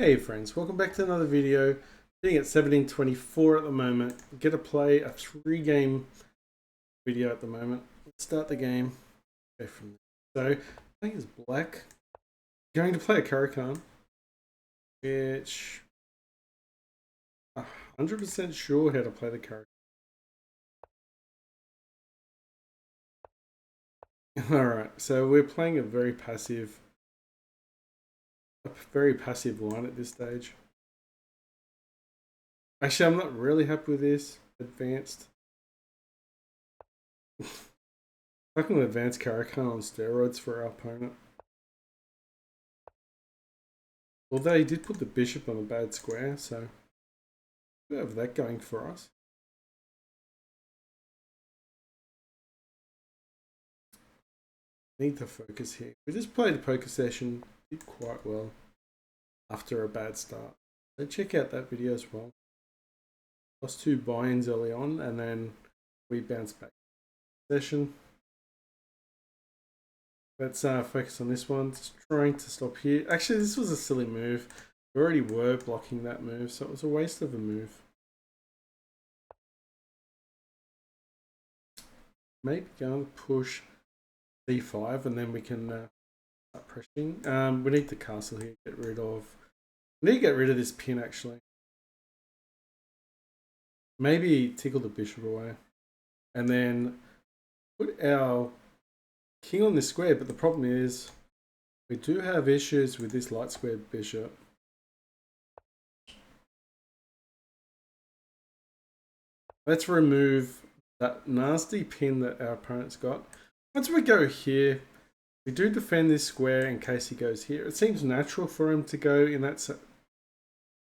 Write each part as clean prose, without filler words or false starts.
Hey friends, welcome back to another video. Sitting at 1724 at the moment. Get to play a 3-game video at the moment. Let's start the game. Go from there. So, I think it's black. Going to play a Karakan, which 100% sure how to play the Karakan. Alright, so we're playing a very passive line at this stage. Actually, I'm not really happy with this. Advanced. Fucking advanced Karakan on steroids for our opponent. Although he did put the bishop on a bad square, so we have that going for us. Need to focus here. We just played a poker session, did quite well after a bad start. So check out that video as well. Lost 2 buy-ins early on, and then we bounced back session. Let's focus on this one. Just trying to stop here. Actually, this was a silly move. We already were blocking that move, so it was a waste of a move. Maybe going to push d5, and then we can start pressing. We need the castle here. We need to get rid of this pin actually. Maybe tickle the bishop away, and then put our king on this square. But the problem is, we do have issues with this light square bishop. Let's remove that nasty pin that our opponent's got. Once we go here, we do defend this square in case he goes here. It seems natural for him to go in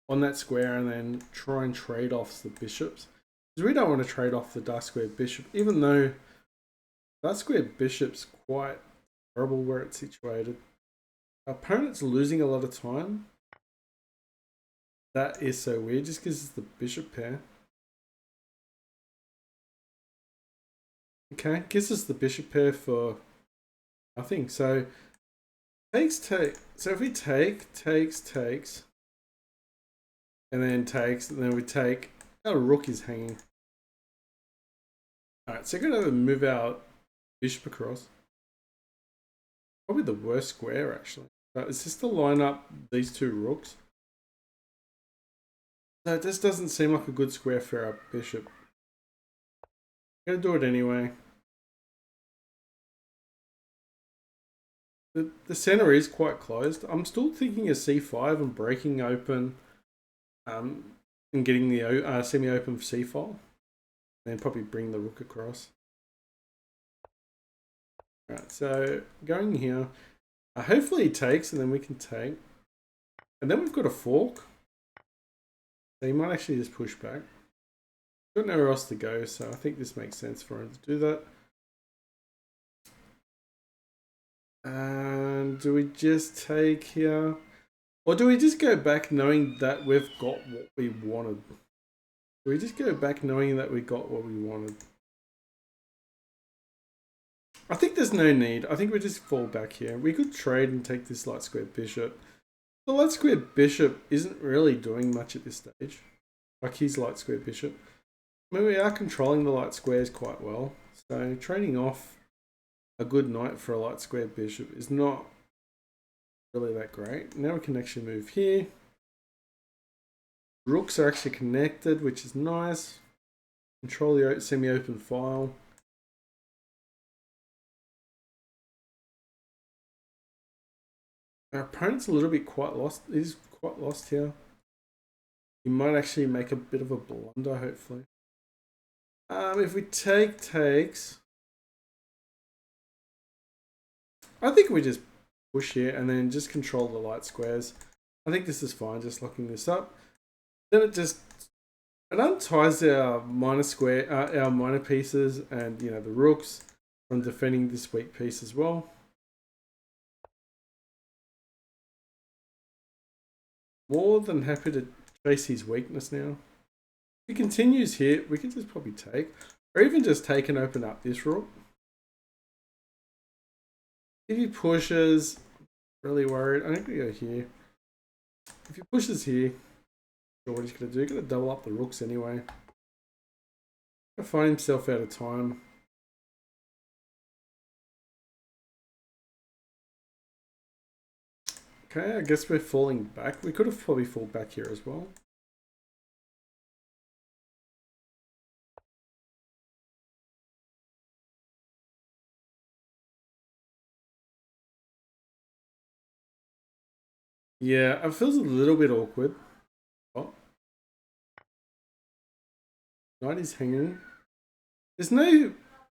on that square and then try and trade off the bishops. Because we don't want to trade off the dark square bishop, even though dark square bishop's quite terrible where it's situated. Our opponent's losing a lot of time. That is so weird, just because it's the bishop pair. Okay, gives us the bishop pair for nothing. So take. So if we takes, and then takes, and then we take. Our rook is hanging. Alright, so we're gonna move our bishop across. Probably the worst square actually. But it's just to line up these 2 rooks. So this doesn't seem like a good square for our bishop. I'm gonna do it anyway. The center is quite closed. I'm still thinking a c5 and breaking open and getting the semi-open c-file. And then probably bring the rook across. Alright, so going here. Hopefully he takes and then we can take. And then we've got a fork. So he might actually just push back. Got nowhere else to go, so I think this makes sense for him to do that. And do we just take here? Or do we just go back knowing that we've got what we wanted? Do we just go back knowing that we got what we wanted? I think there's no need. I think we just fall back here. We could trade and take this light square bishop. The light square bishop isn't really doing much at this stage. Like his light square bishop. I mean, we are controlling the light squares quite well. So trading off a good knight for a light square bishop is not really that great. Now we can actually move here. Rooks are actually connected, which is nice. Control the semi-open file. Our opponent's a little bit quite lost. He's quite lost here. He might actually make a bit of a blunder, hopefully. If we takes, I think we just push here and then just control the light squares. I think this is fine, just locking this up. Then it unties our minor pieces and the rooks from defending this weak piece as well. More than happy to chase his weakness now. If he continues here, we can just probably take, or even just take and open up this rook. If he pushes, really worried. I'm going to go here. if he pushes here, sure what he's going to do. Going to double up the rooks anyway. Going to find himself out of time. Okay, I guess we're falling back. We could have probably fallen back here as well. Yeah, it feels a little bit awkward. Oh, knight is hanging. There's no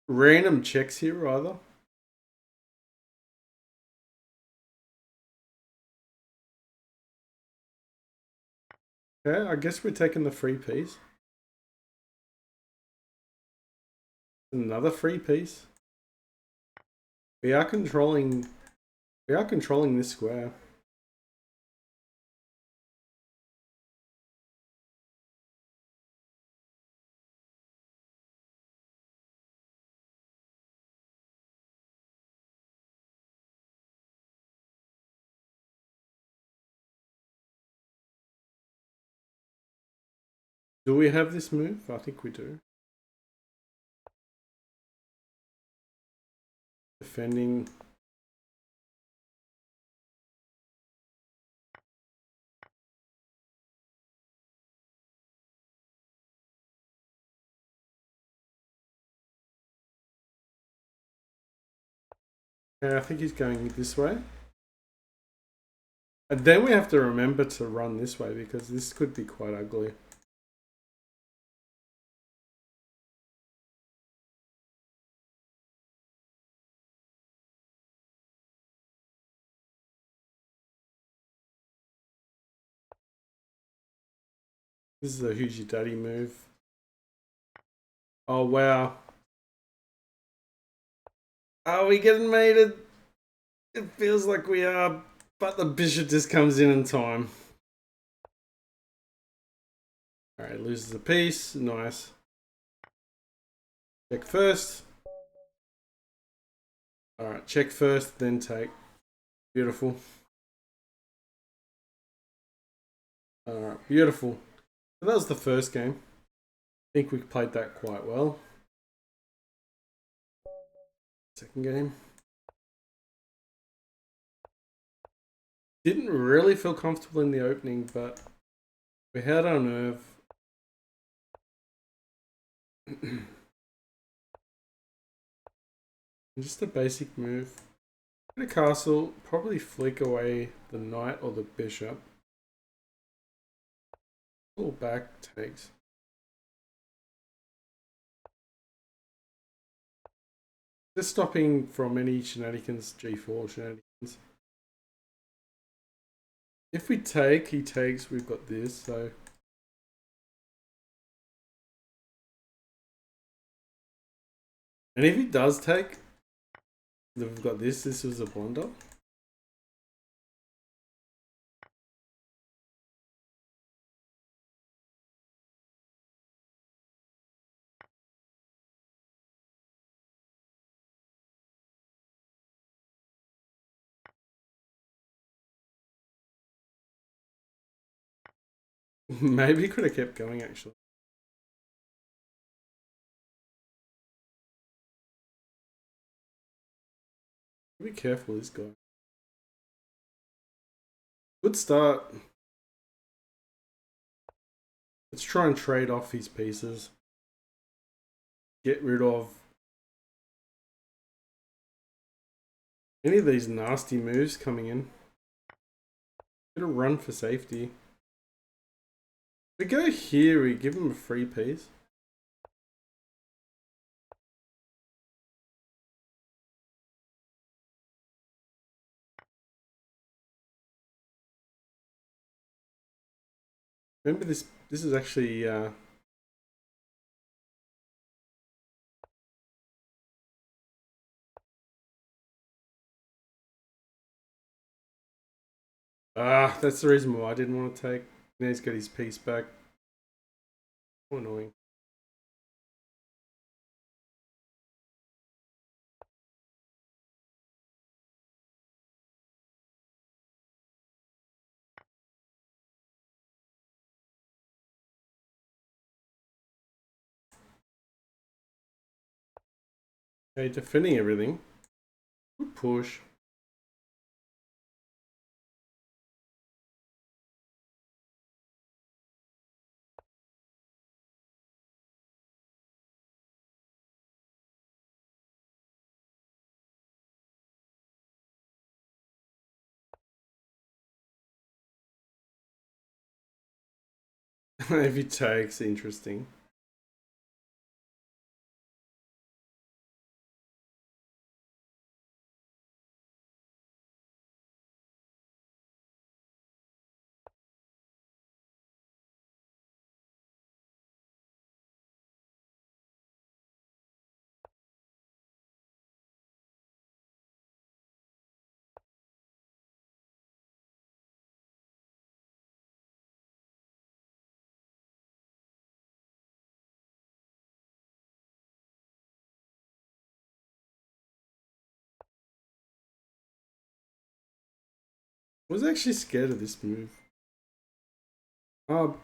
random checks here either. Okay, I guess we're taking the free piece. Another free piece. We are controlling this square. Do we have this move? I think we do. Defending. Yeah, I think he's going this way. And then we have to remember to run this way because this could be quite ugly. This is a hoogie daddy move. Oh wow. Are we getting mated? It feels like we are, but the bishop just comes in time. Alright, loses a piece. Nice. Check first. Alright, check first, then take. Beautiful. Alright, beautiful. So that was the first game. I think we played that quite well. Second game. Didn't really feel comfortable in the opening, but we had our nerve. Just a basic move. In a castle, probably flick away the knight or the bishop. Pull back, takes. Just stopping from any shenanigans, G4 shenanigans. If we take, he takes, we've got this, so. And if he does take, then we've got this. This was a blunder. Maybe could have kept going actually. Be careful, this guy. Good start. Let's try and trade off his pieces. Get rid of any of these nasty moves coming in. Gonna run for safety. We go here, we give him a free piece. Remember this is actually that's the reason why I didn't want to take. Now he's got his piece back. So annoying. Okay, defending everything. Good push. If he takes, interesting. I was actually scared of this move. Oh,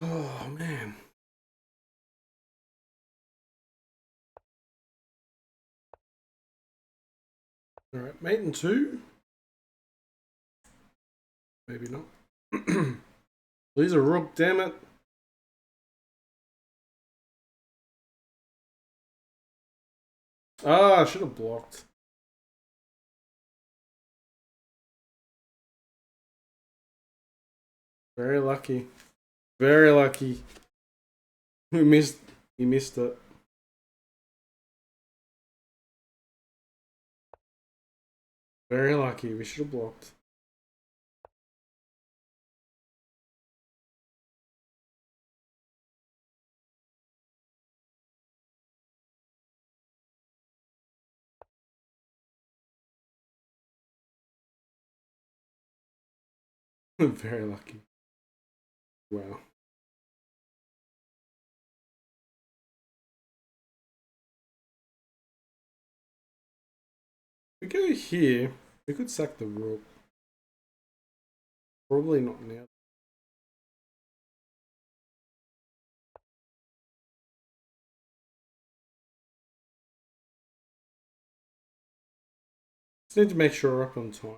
oh man. All right, mate and two. Maybe not. Please a rook, damn it. Ah, I should have blocked. Very lucky. Very lucky. We missed. He missed it. Very lucky. We should have blocked. Very lucky. Wow. We go here. We could sack the rook. Probably not now. Just need to make sure we're up on time.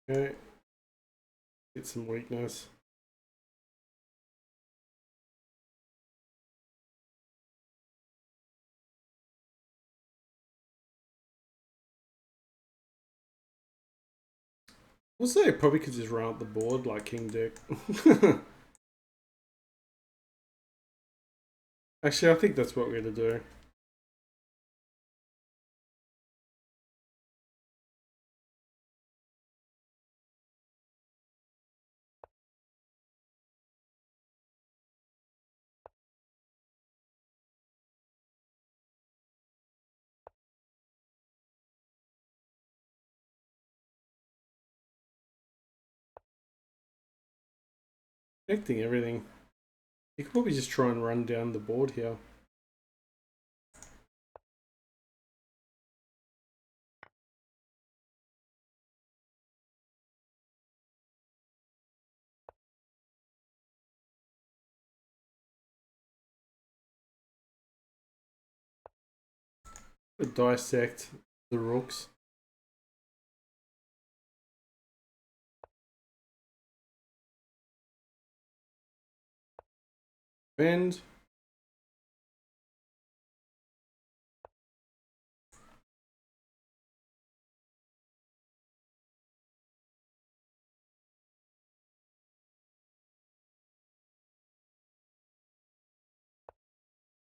Okay. Get some weakness. Also, I probably could just run up the board like King Dick. Actually, I think that's what we're going to do. Connecting everything. You could probably just try and run down the board here. Dissect the rooks. Bend.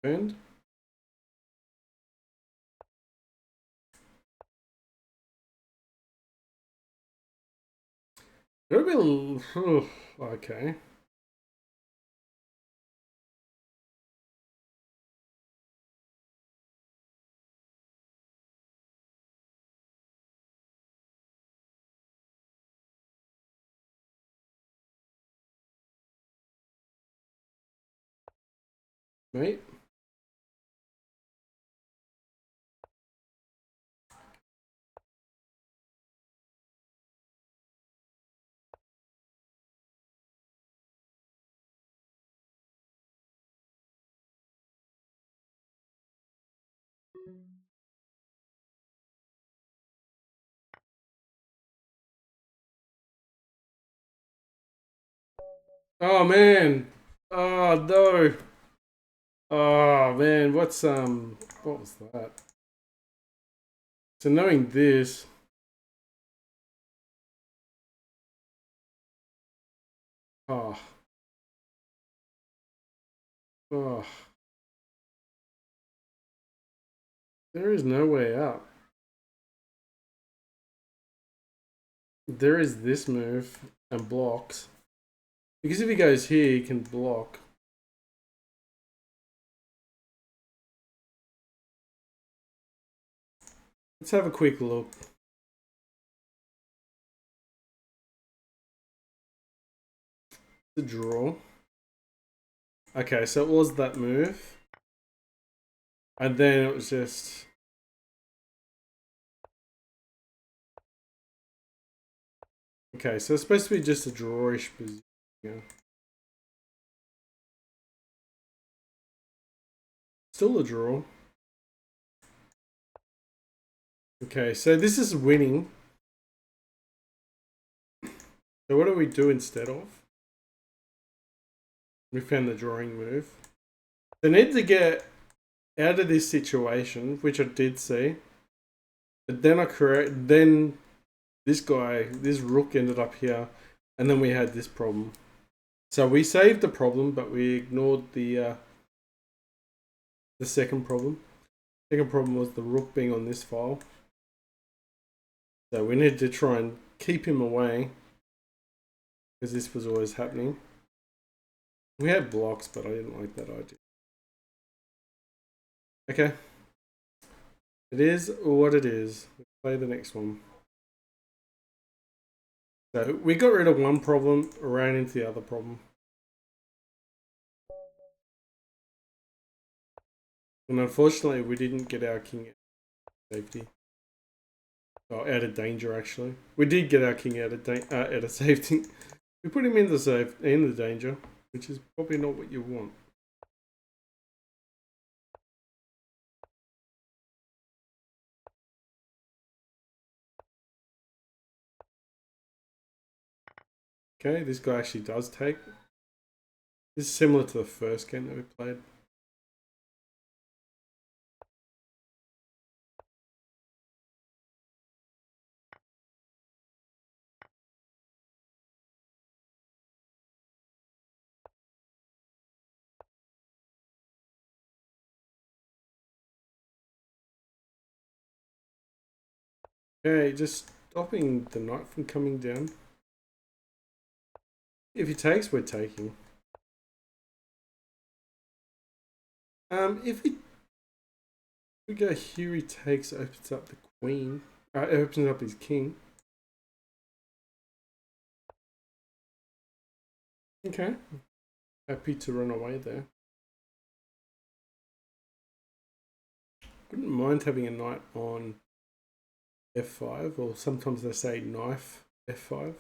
defend. Okay. Mate. Oh man. Oh no. Oh man, what was that? So knowing this, oh, oh, there is no way out. There is this move and blocks. Because if he goes here, he can block. Let's have a quick look. The draw. Okay, so it was that move. And then it was just... Okay, so it's supposed to be just a drawish position. Yeah. Still a draw. Okay, so this is winning. So what do we do instead of? We found the drawing move. They need to get out of this situation, which I did see. But then this guy, this rook ended up here, and then we had this problem. So we saved the problem, but we ignored the second problem. Second problem was the rook being on this file. So we needed to try and keep him away, because this was always happening. We had blocks, but I didn't like that idea. Okay. It is what it is. Let's play the next one. So we got rid of one problem, ran into the other problem. And unfortunately, we didn't get our king out of safety. Oh, out of danger, actually. We did get our king out of safety. We put him in the danger, which is probably not what you want. Okay, this guy actually does take. This is similar to the first game that we played. Okay, just stopping the knight from coming down. If he takes, we're taking. If we go here, he takes, opens up the queen. Opens up his king. Okay. Happy to run away there. Wouldn't mind having a knight on f5, or sometimes they say knife f5.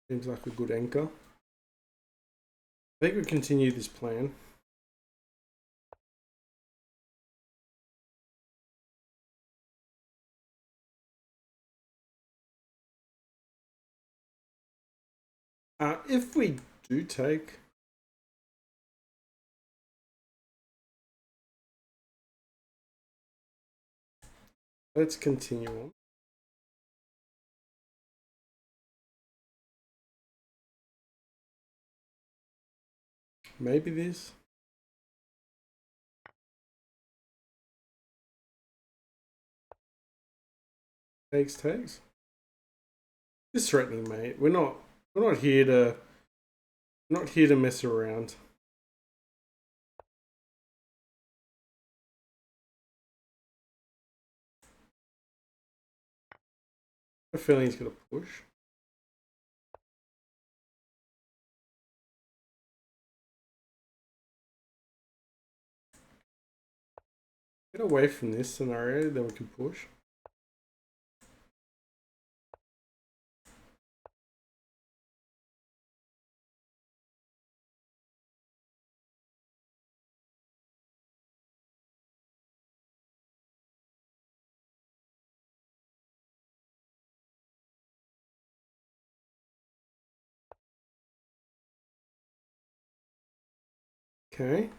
Seems like a good anchor. I think we continue this plan. If we do take, let's continue on. Maybe this. Takes. Just threatening, mate. We're not here to mess around. I have a feeling he's gonna push. Get away from this scenario, then we can push. Okay.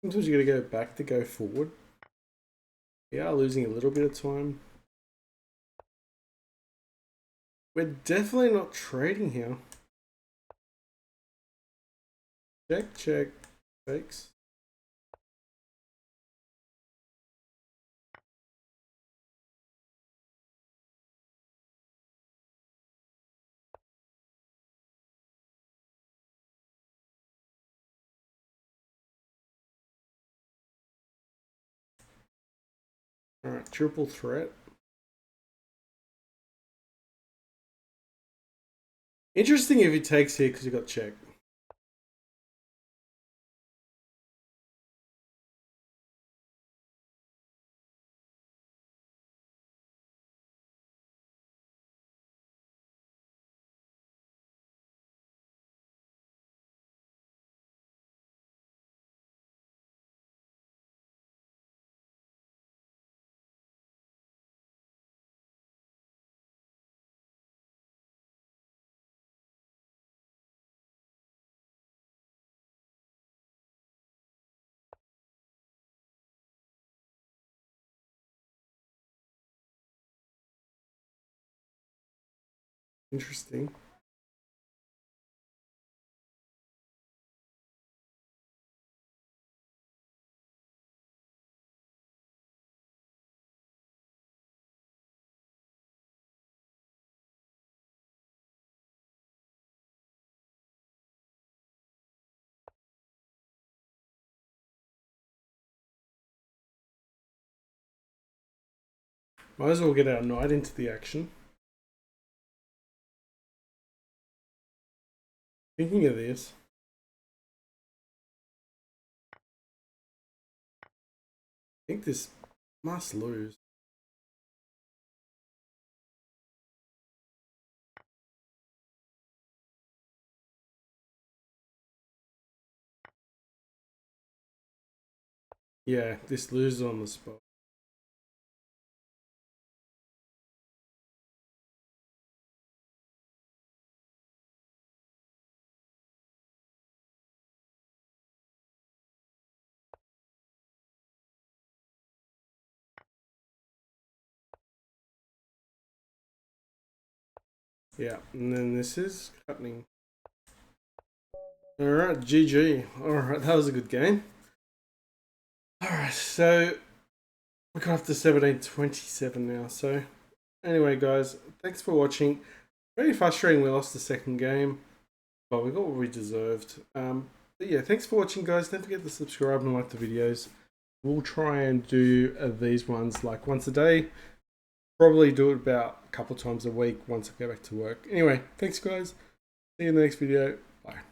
Sometimes you gotta go back to go forward. We are losing a little bit of time. We're definitely not trading here. Check. Fakes. Alright, triple threat. Interesting if he takes here because he got check. Interesting. Might as well get our knight into the action. Thinking of this. I think this must lose. Yeah, this loses on the spot. Yeah, and then this is happening. Alright, GG. Alright, that was a good game. Alright, so we got up to 17-27 now. So anyway, guys, thanks for watching. Very frustrating we lost the second game, but we got what we deserved. But yeah, thanks for watching, guys. Don't forget to subscribe and like the videos. We'll try and do these ones like once a day. Probably do it about a couple times a week once I go back to work. Anyway, thanks, guys. See you in the next video. Bye.